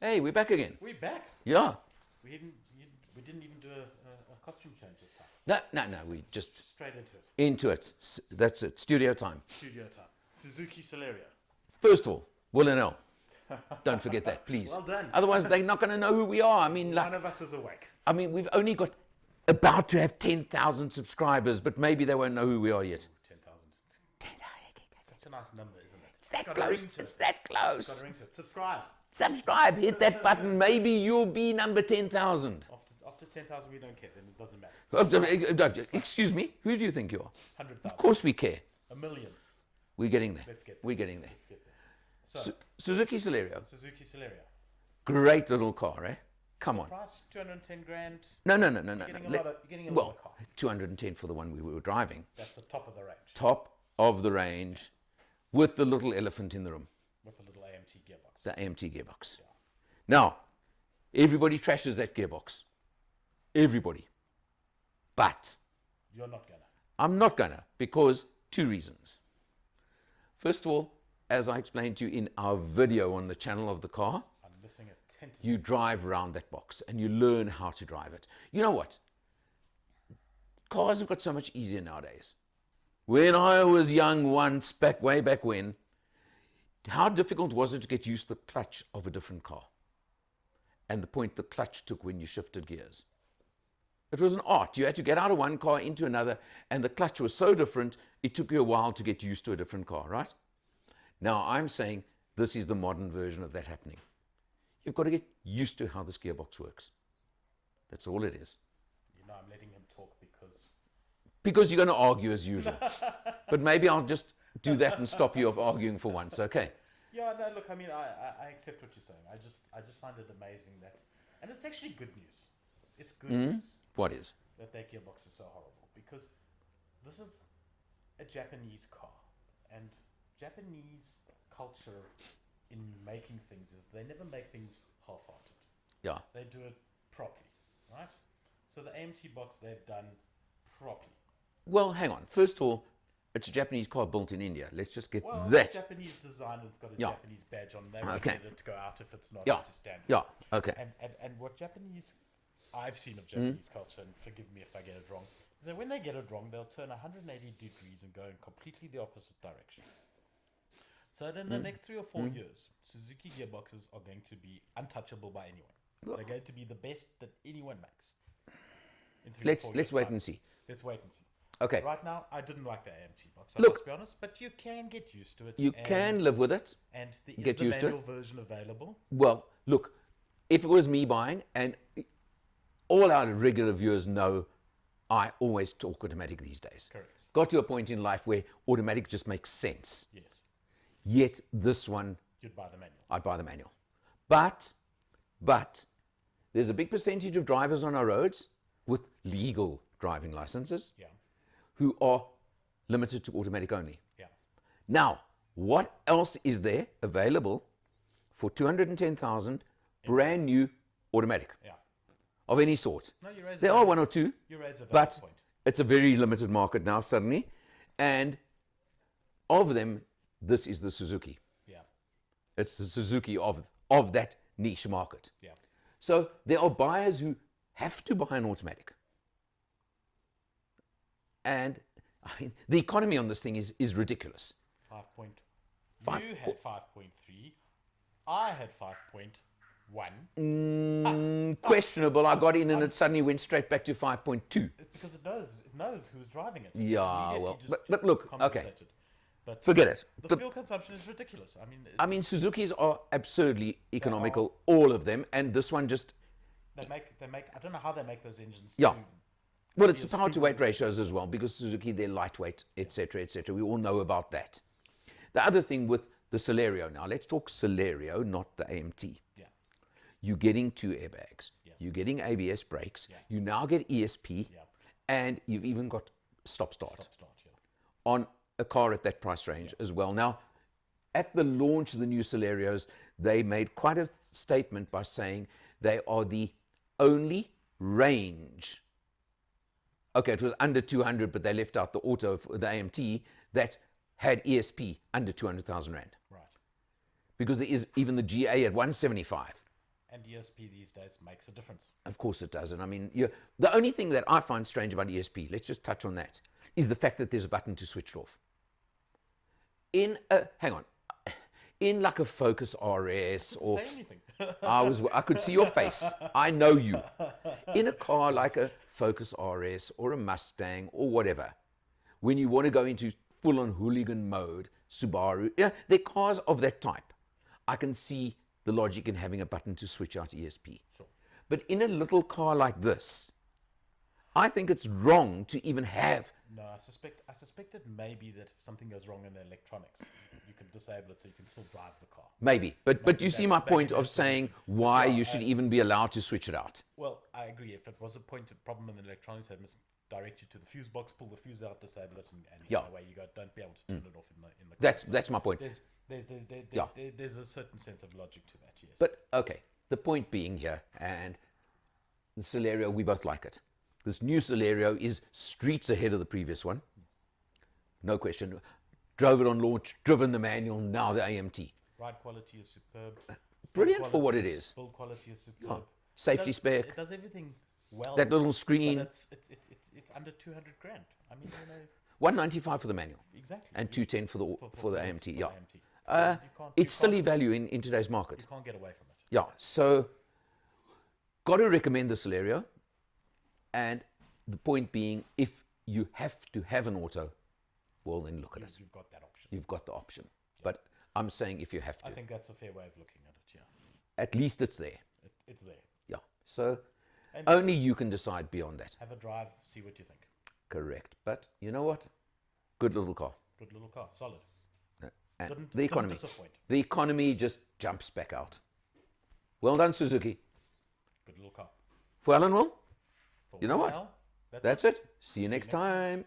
Hey, we're back again. We're back. Yeah. We didn't even do a costume change this time. No. We just Straight into it. into it. That's it. Studio time. Studio time. Suzuki Celerio. First of all, Will and Elle. Don't forget that, please. Well done. Otherwise, they're not going to know who we are. I mean, One of us is awake. we've only got about to have 10,000 subscribers, but maybe they won't know who we are yet. 10,000. Such a nice number, isn't it? It's that close. It's that Got close. a ring to it. Subscribe. Subscribe. Hit that button. Maybe you'll be number 10,000. After 10,000, we don't care. Then it doesn't matter. Excuse me. Who do you think you are? 100,000. Of course we care. A million. We're getting there. Let's get there. We're getting there. Let's get there. So, Suzuki Celerio. Suzuki Celerio. Great little car, eh? Come on. Price 210 grand. No. You're getting a lot of car. 210 for the one we were driving. That's the top of the range. Top of the range with the little elephant in the room, With a little AMT gearbox. the AMT gearbox. Yeah. Now, everybody trashes that gearbox. Everybody. But You're not gonna. I'm not gonna, because two reasons. First of all, as I explained to you in our video on the channel of the car, I'm missing attentive. you drive around that box and you learn how to drive it. You know what? Cars have got so much easier nowadays. When I was young once, way back when, how difficult was it to get used to the clutch of a different car? And the point the clutch took when you shifted gears. It was an art. You had to get out of one car into another, and the clutch was so different, it took you a while to get used to a different car, right? Now, I'm saying this is the modern version of that happening. You've got to get used to how this gearbox works. That's all it is. You know, I'm letting him talk Because you're going to argue as usual. But maybe I'll just do that and stop you of arguing for once, okay? Yeah, no, look, I mean, I accept what you're saying. I just find it amazing that, and it's actually good news. It's good news What is? that gearbox is so horrible, because this is a Japanese car, and Japanese culture in making things is they never make things half-hearted. Yeah. They do it properly, right? So the AMT box they've done properly. Well, hang on. First of all, it's a Japanese car built in India. Let's just get Well, that. it's Japanese design, it's got a Yeah. Japanese badge on. They won't Okay. let it to go out if it's not Yeah. up to standard. Yeah, okay. And what I've seen of Japanese culture, and forgive me if I get it wrong, is that when they get it wrong, they'll turn 180 degrees and go in completely the opposite direction. So in the next 3 or 4 years, Suzuki gearboxes are going to be untouchable by anyone. They're going to be the best that anyone makes. In 3 or 4 Let's years' wait time. and see. Let's wait and see. Okay. Right now, I didn't like the AMT box. Look, Let's be honest, but you can get used to it. You can live with it. And there is get the used to it. manual version available. Well, look, if it was me buying, and all our regular viewers know I always talk automatic these days. Correct. Got to a point in life where automatic just makes sense. Yes. Yet this one, You'd buy the manual. I'd buy the manual. But there's a big percentage of drivers on our roads with legal driving licenses Yeah. who are limited to automatic only. Yeah. Now, what else is there available for 210,000 brand new automatic Yeah. of any sort? No, you raise There a are valid- one or two, You raise a valid but point. it's a very limited market now suddenly. And of them, this is the Suzuki. Yeah. It's the Suzuki of that niche market. Yeah. So there are buyers who have to buy an automatic. And I mean, the economy on this thing is ridiculous. 5 point. Five You had 5.3. I had 5.1. Questionable. I got in and it suddenly went straight back to 5.2. Because it knows who's driving it. Yeah, Immediately well, just but look, okay. compensated. But Forget it. the fuel consumption is ridiculous. I mean, Suzukis are absurdly economical, all of them, and this one just, they make. I don't know how they make those engines. Yeah. to well, it's be the as power to weight frugal. ratios as well, because Suzuki, they're lightweight, etc., etc. We all know about that. The other thing with the Celerio, now let's talk Celerio, not the AMT. Yeah. You're getting 2 airbags. Yeah. You're getting ABS brakes. Yeah. You now get ESP. Yeah. And you've even got stop-start Start. Yeah. on a car at that price range as well. Now, at the launch of the new Celerios, they made quite a statement by saying they are the only range. Okay, it was under 200, but they left out the auto, the AMT, that had ESP under 200,000 Rand. Right. Because there is even the GA at 175. And ESP these days makes a difference. Of course it does. And I mean, the only thing that I find strange about ESP, let's just touch on that, is the fact that there's a button to switch it off. Hang on, in like a Focus RS or Say anything. I could see your face. I know you. In a car like a Focus RS or a Mustang or whatever, when you want to go into full-on hooligan mode, Subaru, yeah, they're cars of that type. I can see the logic in having a button to switch out ESP. Sure. But in a little car like this, I think it's wrong to even have. No, I suspect it may be that if something goes wrong in the electronics, you can disable it so you can still drive the car. Maybe. But do you see my point of that's the saying reason. why Yeah, you should even be allowed to switch it out? Well, I agree. If it was a problem in the electronics, I'd direct you to the fuse box, pull the fuse out, disable it, and Yeah. away you go. Don't be able to turn it off in the car. That's my point. There's a certain sense of logic to that, yes. But okay, the point being here, and the Celerio, we both like it. This new Celerio is streets ahead of the previous one. No question. Drove it on launch, driven the manual, now the AMT. Ride quality is superb. Brilliant Build for what it quality is. Build quality is superb. Yeah. Safety spec. It does everything well. That little screen. But it's under 200 grand. I mean, 195 for the manual. exactly. And 210 for the AMT. Yeah. You It's silly value in today's market. You can't get away from it. Yeah. So, got to recommend the Celerio. And the point being, if you have to have an auto, well, then look at it. You've got that option. You've got the option. But I'm saying if you have to, I think that's a fair way of looking at it, yeah. at least it's there. It's there. Yeah. So And only you can decide beyond that. have a drive, see what you think. Correct. But you know what? Good little car. Good little car, solid. And Didn't the economy. disappoint. The economy just jumps back out. Well done, Suzuki. Good little car. For Alan Will, For you know what? now, That's it. See you next time.